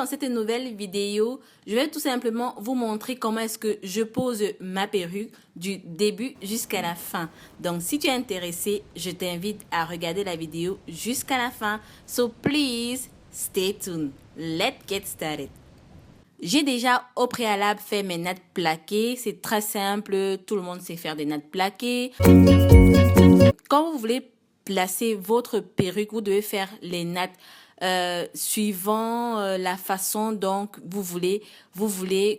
dans cette nouvelle vidéo, je vais tout simplement vous montrer comment est-ce que je pose ma perruque du début jusqu'à la fin. Donc, si tu es intéressé, je t'invite à regarder la vidéo jusqu'à la fin. So, please, stay tuned. Let's get started. J'ai déjà au préalable fait mes nattes plaquées. C'est très simple, tout le monde sait faire des nattes plaquées. Quand vous voulez placer votre perruque, vous devez faire les nattes suivant la façon dont vous voulez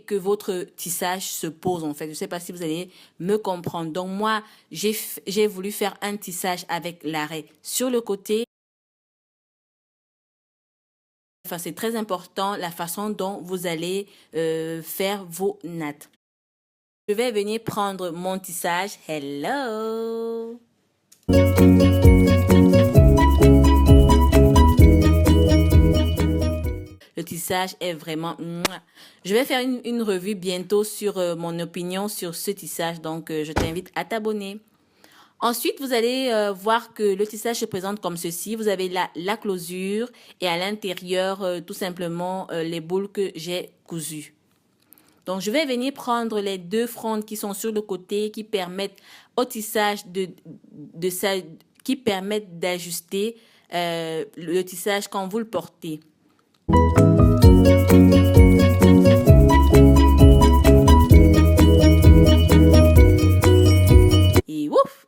que votre tissage se pose en fait. Je ne sais pas si vous allez me comprendre. Donc moi, j'ai voulu faire un tissage avec l'arrêt sur le côté. Enfin, c'est très important la façon dont vous allez faire vos nattes. Je vais venir prendre mon tissage. Hello! Le tissage est vraiment... Je vais faire une revue bientôt sur mon opinion sur ce tissage. Donc, je t'invite à t'abonner. Ensuite, vous allez voir que le tissage se présente comme ceci. Vous avez la closure et à l'intérieur, tout simplement, les boules que j'ai cousues. Donc, je vais venir prendre les deux frondes qui sont sur le côté qui permettent au tissage qui permettent d'ajuster le tissage quand vous le portez. Et ouf!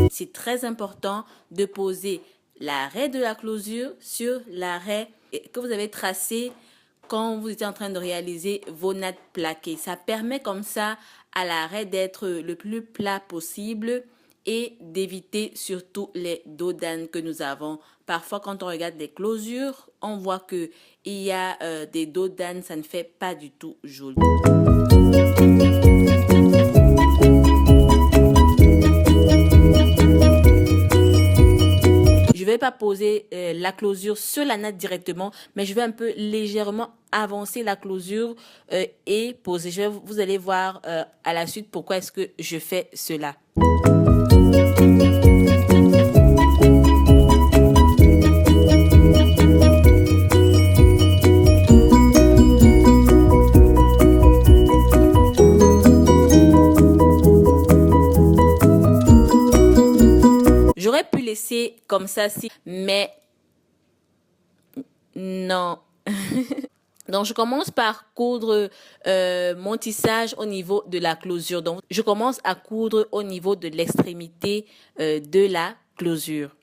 C'est très important de poser l'arrêt de la closure sur l'arrêt que vous avez tracé quand vous étiez en train de réaliser vos nattes plaquées. Ça permet comme ça à l'arrêt d'être le plus plat possible et d'éviter surtout les dos d'âne que nous avons. Parfois, quand on regarde des closures, on voit qu'il y a des dos d'âne, ça ne fait pas du tout joli. Je ne vais pas poser la closure sur la natte directement, mais je vais un peu légèrement avancer la closure et poser. Vous allez voir à la suite pourquoi est-ce que je fais cela. J'aurais pu laisser comme ça, mais non. Donc, je commence par coudre mon tissage au niveau de la closure. Donc, je commence à coudre au niveau de l'extrémité de la closure.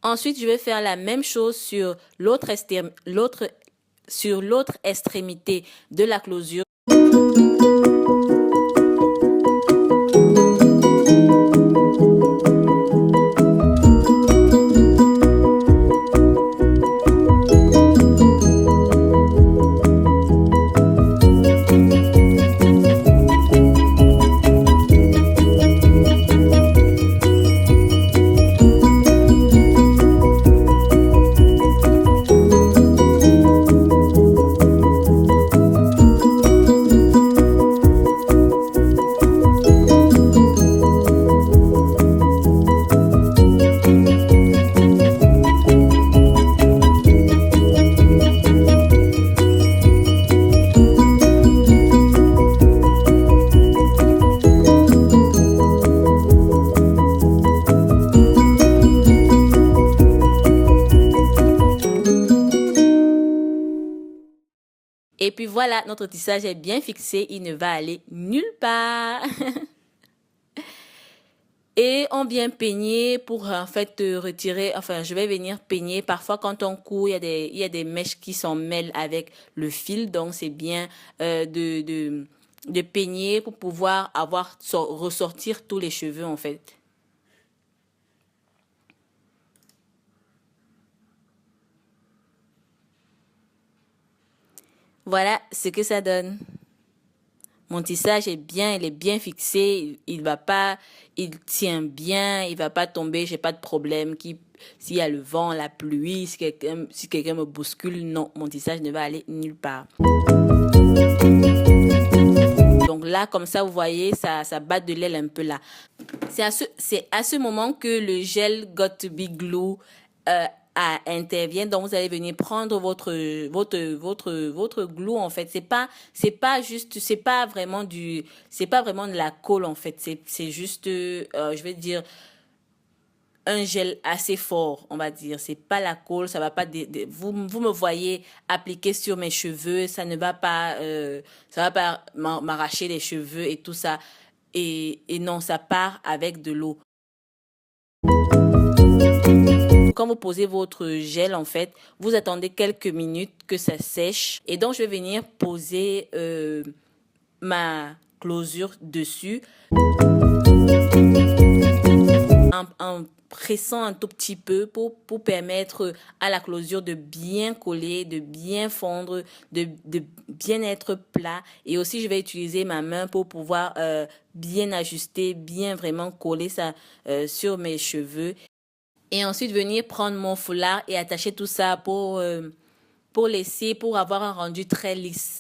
Ensuite, je vais faire la même chose sur l'autre extrémité de la closure. Et puis voilà, notre tissage est bien fixé, il ne va aller nulle part. Et on vient peigner pour en fait retirer, enfin je vais venir peigner. Parfois quand on coud, il y a des mèches qui s'en mêlent avec le fil. Donc c'est bien de peigner pour pouvoir ressortir tous les cheveux en fait. Voilà ce que ça donne. Mon tissage est bien, il est bien fixé, il va pas, il tient bien, il va pas tomber, j'ai pas de problème. S'il y a le vent, la pluie, si quelqu'un me bouscule, non, mon tissage ne va aller nulle part. Donc là, comme ça, vous voyez, ça bat de l'aile un peu là. C'est à ce moment que le gel Got2b Glue intervient. Donc vous allez venir prendre votre glue en fait. C'est pas vraiment de la colle en fait. C'est juste je vais dire un gel assez fort, on va dire. C'est pas la colle, ça va pas vous me voyez appliquer sur mes cheveux, ça va pas m'arracher les cheveux et tout ça. Et non, ça part avec de l'eau. Quand vous posez votre gel, en fait, vous attendez quelques minutes que ça sèche. Et donc, je vais venir poser ma closure dessus. En pressant un tout petit peu pour permettre à la closure de bien coller, de bien fondre, de bien être plat. Et aussi, je vais utiliser ma main pour pouvoir bien ajuster, bien vraiment coller ça sur mes cheveux. Et ensuite, venir prendre mon foulard et attacher tout ça pour avoir un rendu très lisse.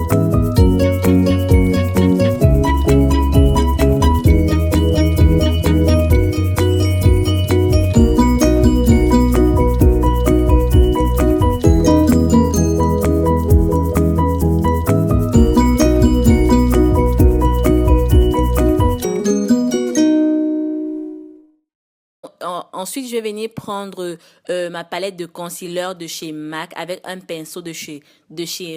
Ensuite, je vais venir prendre ma palette de concealer de chez MAC avec un pinceau de chez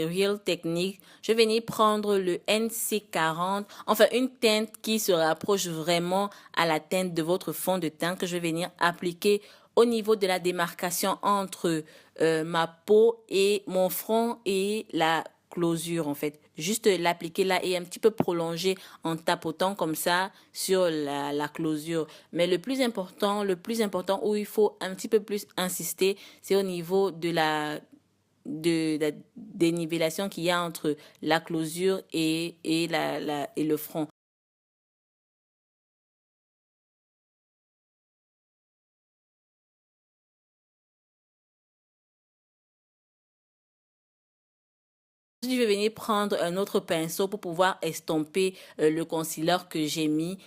Real Techniques. Je vais venir prendre le NC40, enfin une teinte qui se rapproche vraiment à la teinte de votre fond de teint que je vais venir appliquer au niveau de la démarcation entre ma peau et mon front et la closure en fait. Juste l'appliquer là et un petit peu prolonger en tapotant comme ça sur la closure. Mais le plus important où il faut un petit peu plus insister, c'est au niveau de la dénivellation qu'il y a entre la closure et le front. Je vais venir prendre un autre pinceau pour pouvoir estomper le concealer que j'ai mis.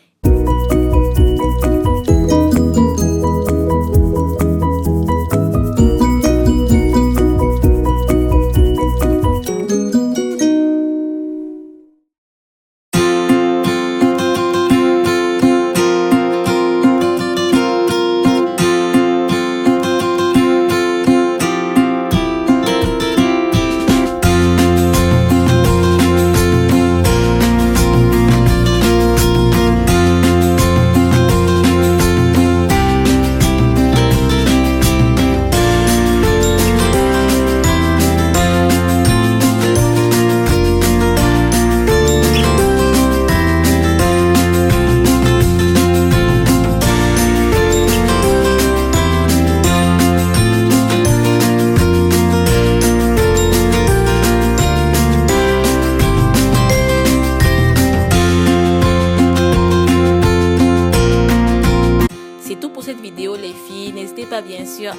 Cette vidéo les filles, n'hésitez pas bien sûr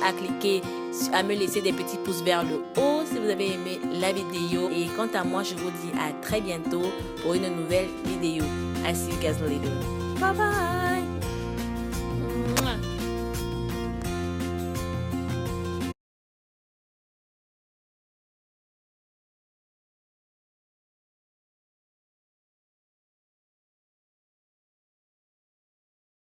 à me laisser des petits pouces vers le haut si vous avez aimé la vidéo, et quant à moi je vous dis à très bientôt pour une nouvelle vidéo. I see you guys later. Bye bye.